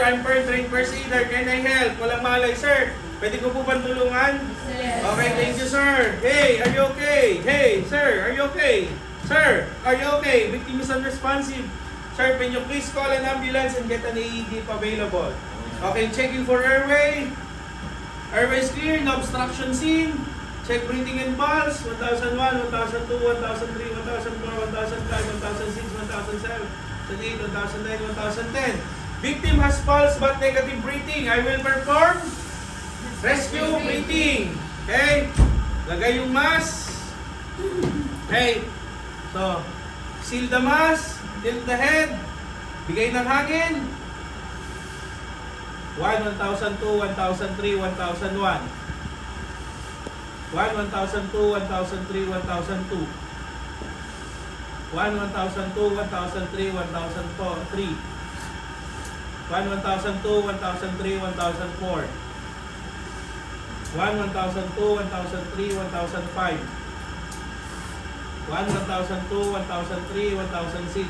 I'm Per, trained first aider. Can I help? Walang malay, sir. Pwede ko po bang tulungan? Yes. Okay, thank you, sir. Hey, are you okay? Hey, sir, are you okay? Sir, are you okay? Victim is unresponsive. Sir, can you please call an ambulance and get an AED if available? Okay, checking for airway. Airway is clear, no obstruction seen. Check breathing and pulse. 1001, 1002, 1003, 1004, 1005, 1006, 1007, 1008, 1009, 1010. Victim has pulse but negative breathing. I will perform rescue breathing. Okay? Lagay yung mask. Okay? So, seal the mask. Tilt the head. Bigay ng hangin. 1, 1002, 1003, 1001. 1, 1002, 1003, 1002. 1, 1002, 1003, 1003. 1, 1002, 1003, 1004. 1, 1002, 1003, 1005. 1, 1002, 1003, 1006.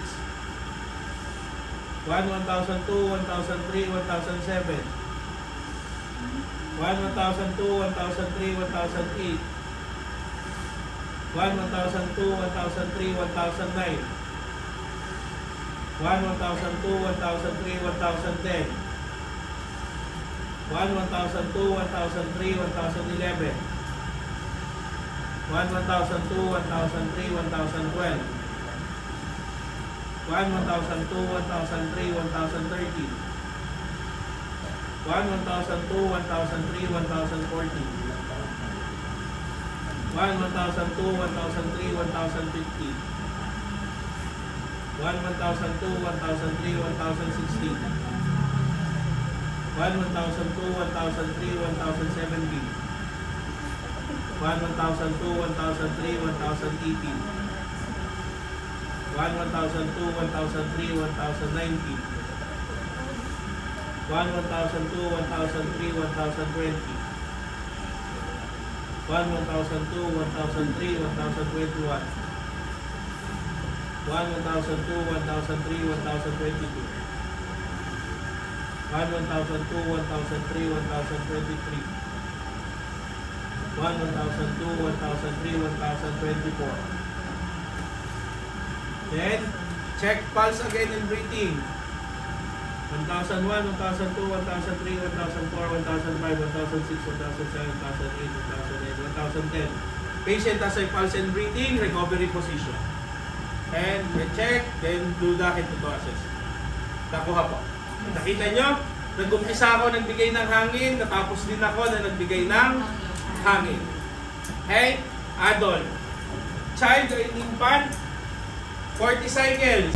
1, 1002, 1003, 1007. 1, 1002, 1003, 1008. 1, 1002, 1003, 1009. 1, 1002, 1003, 1010. 1, 1002, 1003, 1011. 1, 1002, 1003, 1012. 1, 1002, 1003, 1013. 1, 1002, 1003, 1014. 1, 1002, 1003, 1015. 1, 1002, 1003, 1016. 1, 1002, 1003, 1017. 1, 1002, 1003, 1018. 1, 1002, 1003, 1019. 1, 1002, 1003, 1020. 1, 1002, 1003, 1021. 1, 1002, 1003, 1022. 1, 1002, 1003, 1023. 1, 1002, 1003, 1024. Then, check pulse again and breathing. 1001, 1002, 1003, 1004, 1005, 1006, 1007, 1008, 1009, 1010. Patient has a pulse and breathing, recovery position. And check, then do the head to assess. Nakuha po. Nakita nyo? Nag-umpisa ako nagbigay ng hangin, natapos din ako na nagbigay ng hangin. Okay? Adult. Child or infant, 40 cycles.